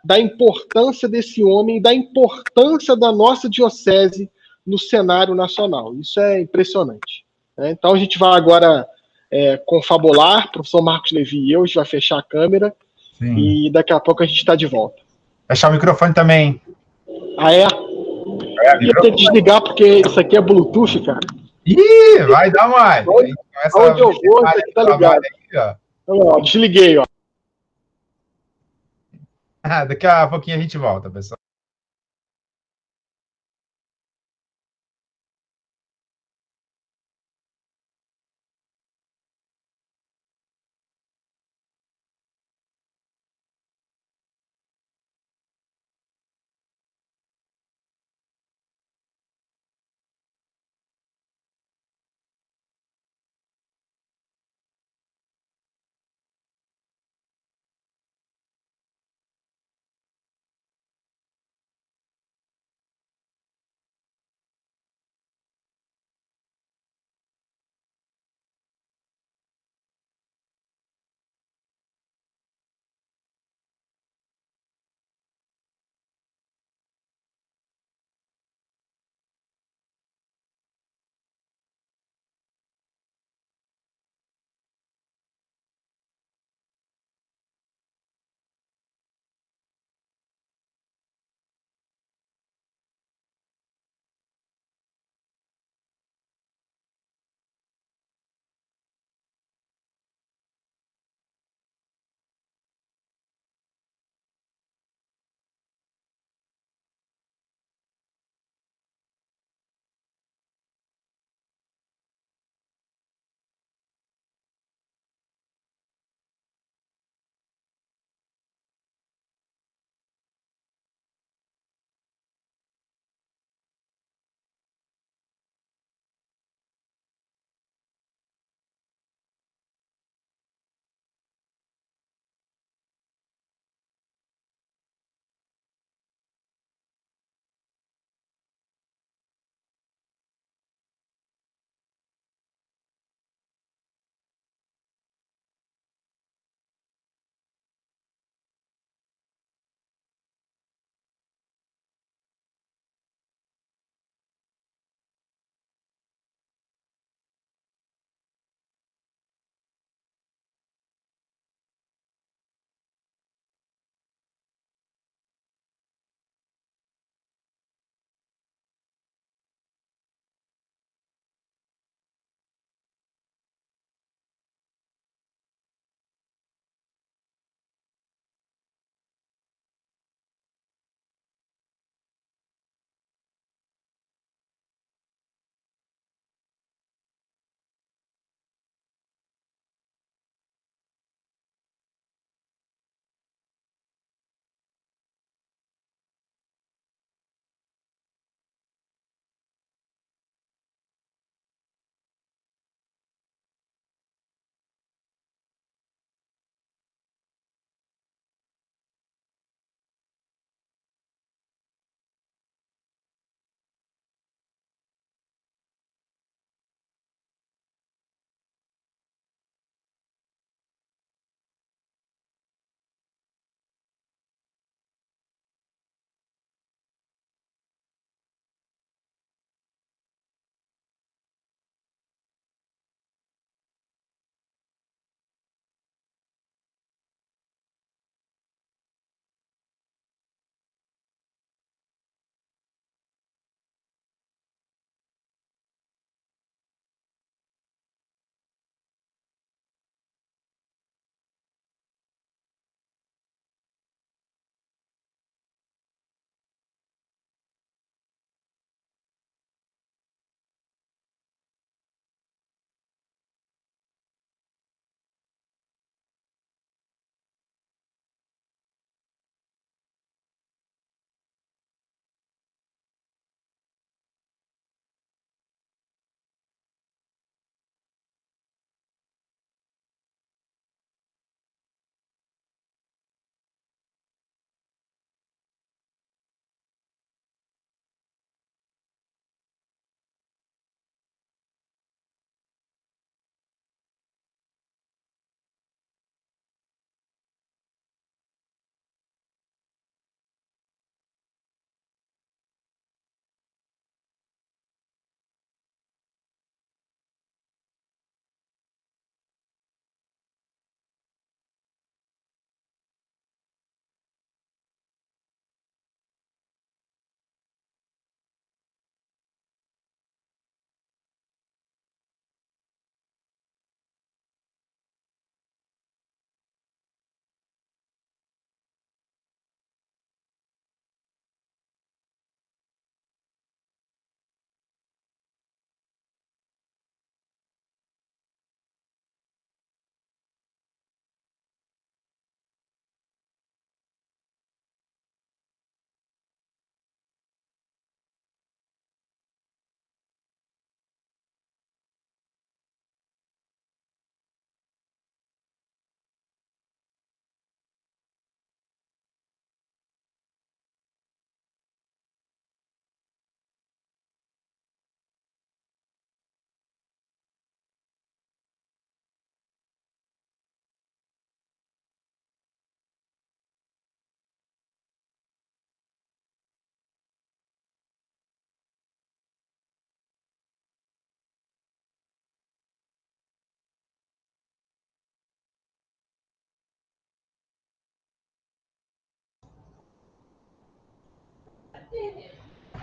da importância desse homem, da importância da nossa diocese no cenário nacional. Isso é impressionante. Né? Então a gente vai agora confabular, professor Marcos Levi e eu, a gente vai fechar a câmera. Sim. E daqui a pouco a gente está de volta. Fechar o microfone também. Ah, é? Eu tenho que desligar porque isso aqui é Bluetooth, cara. Ih, vai dar mais. Onde eu vou, isso aqui tá ligado. Aí, ó. Desliguei, ó. Daqui a pouquinho a gente volta, pessoal.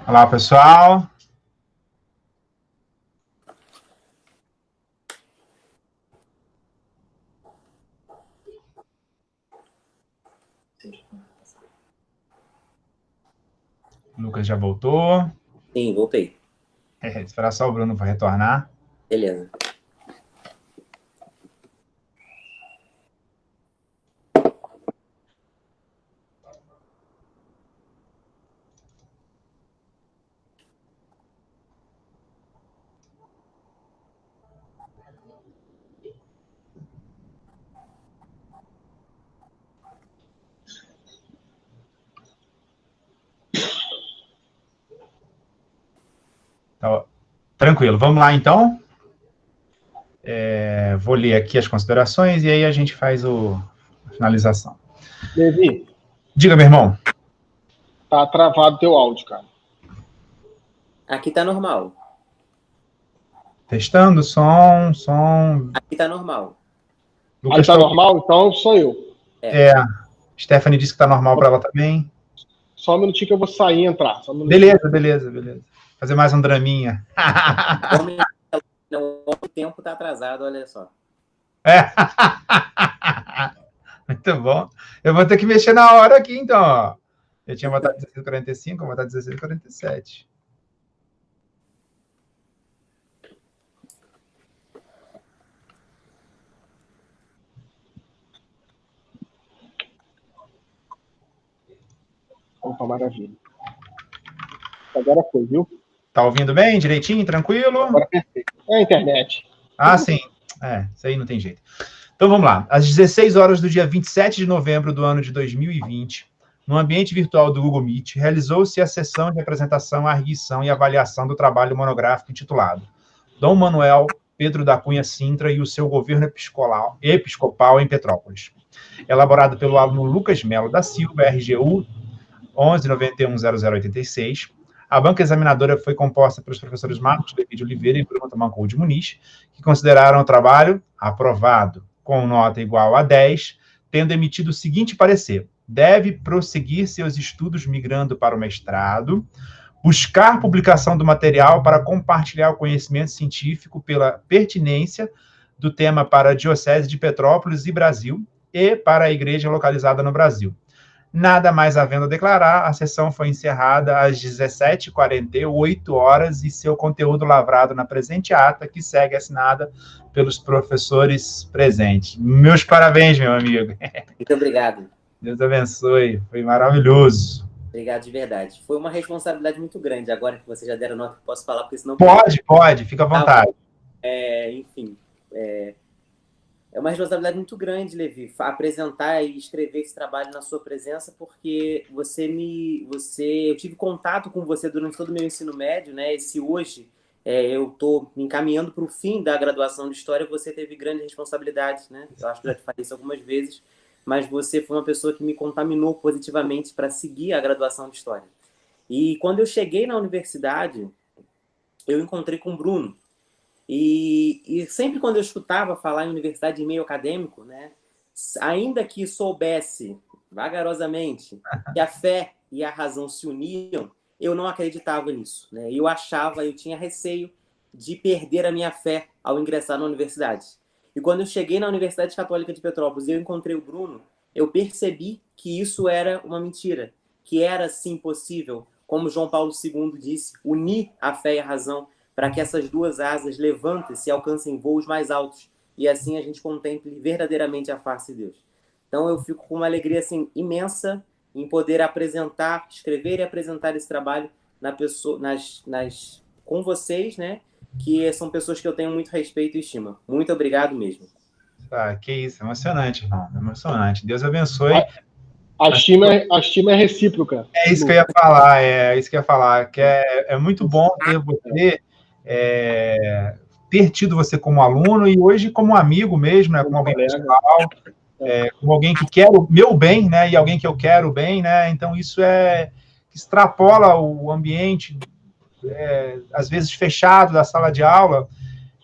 Olá, pessoal. O Lucas já voltou. Sim, voltei. Esperar só o Bruno para retornar. Beleza. Então, tranquilo, vamos lá então. Vou ler aqui as considerações e aí a gente faz a finalização. Levi. Diga, meu irmão. Tá travado teu áudio, cara. Aqui tá normal. Testando, som. Aqui tá normal. Lucas, aí tá normal? Então sou eu. Stephanie disse que tá normal para ela também. Só um minutinho que eu vou sair e entrar. Beleza. Fazer mais um draminha. O tempo tá atrasado, olha só. Muito bom. Eu vou ter que mexer na hora aqui, então. Ó. Eu tinha botado 16h45, vou botar 16h47. Opa, maravilha. Agora foi, viu? Tá ouvindo bem, direitinho, tranquilo? Agora perfeito. É a internet. Ah, sim. Isso aí não tem jeito. Então vamos lá. Às 16 horas do dia 27 de novembro do ano de 2020, no ambiente virtual do Google Meet, realizou-se a sessão de apresentação, arguição e avaliação do trabalho monográfico intitulado Dom Manuel Pedro da Cunha Sintra e o seu governo episcopal em Petrópolis, elaborado pelo aluno Lucas Melo da Silva, RGU 11910086. A banca examinadora foi composta pelos professores Marcos Levi de Oliveira e Bruno Tamancourt de Muniz, que consideraram o trabalho aprovado, com nota igual a 10, tendo emitido o seguinte parecer: deve prosseguir seus estudos migrando para o mestrado, buscar publicação do material para compartilhar o conhecimento científico pela pertinência do tema para a Diocese de Petrópolis e Brasil e para a igreja localizada no Brasil. Nada mais havendo a declarar, a sessão foi encerrada às 17h48 e seu conteúdo lavrado na presente ata, que segue assinada pelos professores presentes. Meus parabéns, meu amigo. Muito obrigado. Deus abençoe, foi maravilhoso. Obrigado de verdade. Foi uma responsabilidade muito grande. Agora que vocês já deram nota, posso falar, porque senão... Pode, fica à vontade. Enfim, é uma responsabilidade muito grande, Levi, apresentar e escrever esse trabalho na sua presença, porque eu tive contato com você durante todo o meu ensino médio, né? E se hoje eu estou me encaminhando para o fim da graduação de História, você teve grande responsabilidade, né? Eu acho que já te falei isso algumas vezes, mas você foi uma pessoa que me contaminou positivamente para seguir a graduação de História. E quando eu cheguei na universidade, eu encontrei com o Bruno. E sempre quando eu escutava falar em universidade e meio acadêmico, né, ainda que soubesse vagarosamente que a fé e a razão se uniam, eu não acreditava nisso, né? Eu tinha receio de perder a minha fé ao ingressar na universidade. E quando eu cheguei na Universidade Católica de Petrópolis e eu encontrei o Bruno, eu percebi que isso era uma mentira, que era sim possível, como João Paulo II disse, unir a fé e a razão para que essas duas asas levantem-se e alcancem voos mais altos, e assim a gente contemple verdadeiramente a face de Deus. Então eu fico com uma alegria assim, imensa em poder escrever e apresentar esse trabalho com vocês, né? Que são pessoas que eu tenho muito respeito e estima. Muito obrigado mesmo. Que isso, emocionante, irmão, emocionante. Deus abençoe. A estima é recíproca. É isso que eu ia falar, que é muito bom ter você, ter tido você como aluno e hoje como amigo mesmo, né, como alguém pessoal, como alguém que quer o meu bem, né, e alguém que eu quero bem, né, então isso extrapola o ambiente, às vezes fechado da sala de aula,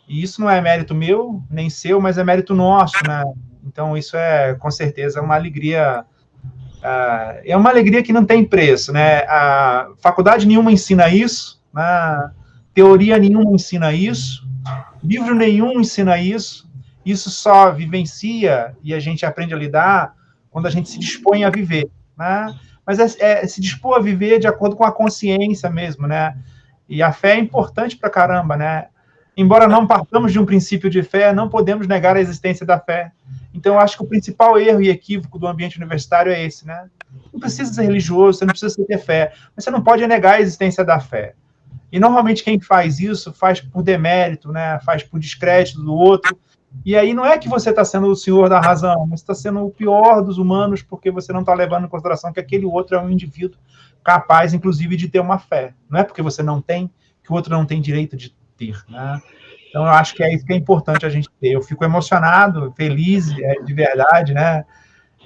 e isso não é mérito meu, nem seu, mas é mérito nosso, né, então isso é, com certeza, uma alegria É uma alegria que não tem preço, né? A faculdade nenhuma ensina isso, né? Teoria nenhuma ensina isso, livro nenhum ensina isso. Isso só vivencia e a gente aprende a lidar quando a gente se dispõe a viver, né? Mas se dispor a viver de acordo com a consciência mesmo, né? E a fé é importante pra caramba, né? Embora não partamos de um princípio de fé, não podemos negar a existência da fé. Então, eu acho que o principal erro e equívoco do ambiente universitário é esse, né? Não precisa ser religioso, você não precisa ter fé, mas você não pode negar a existência da fé. E, normalmente, quem faz isso, faz por demérito, né? Faz por descrédito do outro. E aí não é que você está sendo o senhor da razão, você está sendo o pior dos humanos, porque você não está levando em consideração que aquele outro é um indivíduo capaz, inclusive, de ter uma fé. Não é porque você não tem, que o outro não tem direito de ter, né? Então, eu acho que é isso que é importante a gente ter. Eu fico emocionado, feliz, de verdade, né?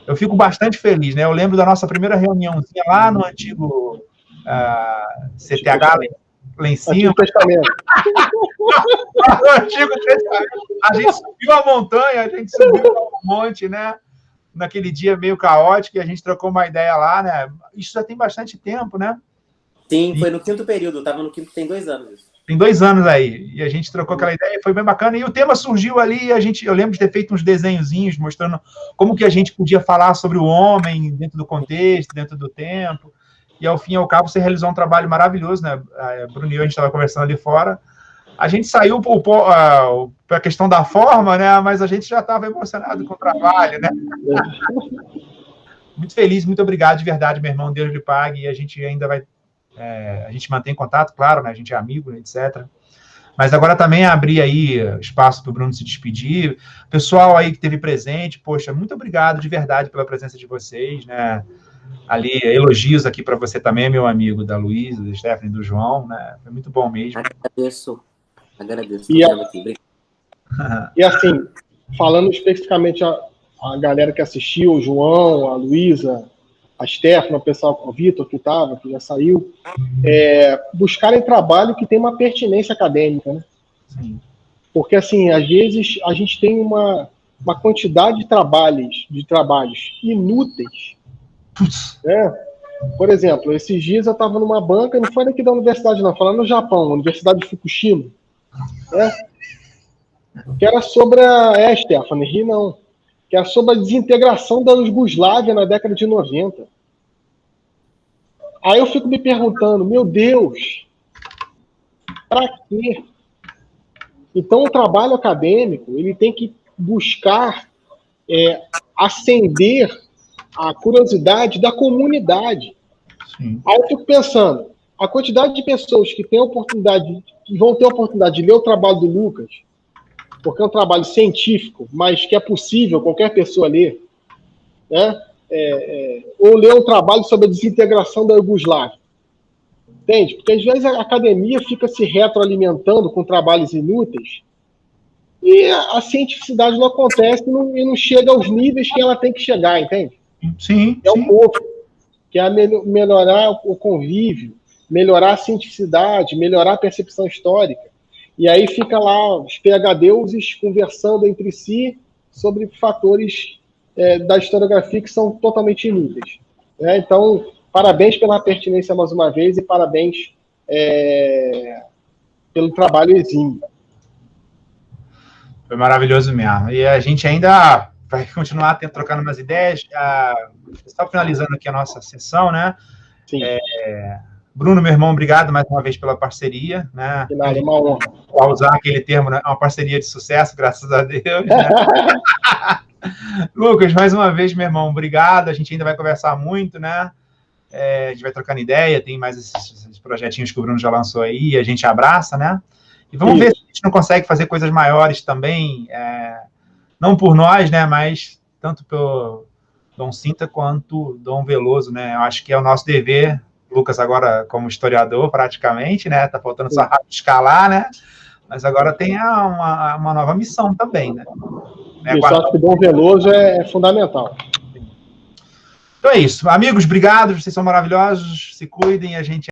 Eu fico bastante feliz, né? Eu lembro da nossa primeira reuniãozinha lá no antigo CTH, lá em cima. Antigo Testamento. No Antigo Testamento. A gente subiu a montanha, a gente subiu um monte, né? Naquele dia meio caótico, e a gente trocou uma ideia lá, né? Isso já tem bastante tempo, né? Sim, foi no 5º período, eu estava no 5º, tem 2 anos isso. Tem 2 anos aí, e a gente trocou aquela ideia, foi bem bacana, e o tema surgiu ali, eu lembro de ter feito uns desenhozinhos mostrando como que a gente podia falar sobre o homem dentro do contexto, dentro do tempo, e ao fim e ao cabo você realizou um trabalho maravilhoso, né? A Bruno e eu, a gente estava conversando ali fora, a gente saiu para a questão da forma, né? Mas a gente já estava emocionado com o trabalho, né? Muito feliz, muito obrigado de verdade, meu irmão, Deus lhe pague, e a gente ainda vai... a gente mantém contato, claro, né? A gente é amigo, etc. Mas agora também abrir aí espaço para o Bruno se despedir. Pessoal aí que esteve presente, poxa, muito obrigado de verdade pela presença de vocês, né? Ali, elogios aqui para você também, meu amigo, da Luísa, da Stephanie, do João, né? Foi muito bom mesmo. Agradeço. E assim, falando especificamente a galera que assistiu, o João, a Luísa, a Stephanie, o pessoal, o Vitor que estava, que já saiu, buscarem trabalho que tem uma pertinência acadêmica, né? Sim. Porque, assim, às vezes a gente tem uma quantidade de trabalhos inúteis, né? Por exemplo, esses dias eu estava numa banca, não foi daqui da universidade não, falando no Japão, Universidade de Fukushima, né? Que era sobre Stephanie, ri não, que era sobre a desintegração da Iugoslávia na década de 90. Aí eu fico me perguntando, meu Deus, para quê? Então o trabalho acadêmico, ele tem que buscar acender a curiosidade da comunidade. Sim. Aí eu fico pensando, a quantidade de pessoas que têm oportunidade, que vão ter a oportunidade de ler o trabalho do Lucas, porque é um trabalho científico, mas que é possível qualquer pessoa ler, né? Ou ler um trabalho sobre a desintegração da Iugoslávia. Entende? Porque às vezes a academia fica se retroalimentando com trabalhos inúteis e a cientificidade não acontece e não chega aos níveis que ela tem que chegar, entende? Sim. É um pouco. Que é melhorar o convívio, melhorar a cientificidade, melhorar a percepção histórica. E aí fica lá os PhDs conversando entre si sobre fatores da historiografia que são totalmente inúteis. Né? Então, parabéns pela pertinência mais uma vez e parabéns pelo trabalho exímio. Foi maravilhoso mesmo. E a gente ainda vai continuar trocando umas ideias. Só finalizando aqui a nossa sessão, né? Sim. Bruno, meu irmão, obrigado mais uma vez pela parceria, né? De nada, uma honra. Para usar aquele termo, né? Uma parceria de sucesso, graças a Deus. Né? Lucas, mais uma vez, meu irmão, obrigado. A gente ainda vai conversar muito, né? A gente vai trocando ideia, tem mais esses projetinhos que o Bruno já lançou aí, e a gente abraça, né? E vamos ver se a gente não consegue fazer coisas maiores também, não por nós, né? Mas tanto pelo Dom Cinta quanto Dom Veloso, né? Eu acho que é o nosso dever, Lucas agora como historiador, praticamente, né? Tá faltando só escalar, né? Mas agora tem uma nova missão também, né? Eu acho que o Dom Veloso é fundamental. Então é isso. Amigos, obrigado. Vocês são maravilhosos. Se cuidem. A gente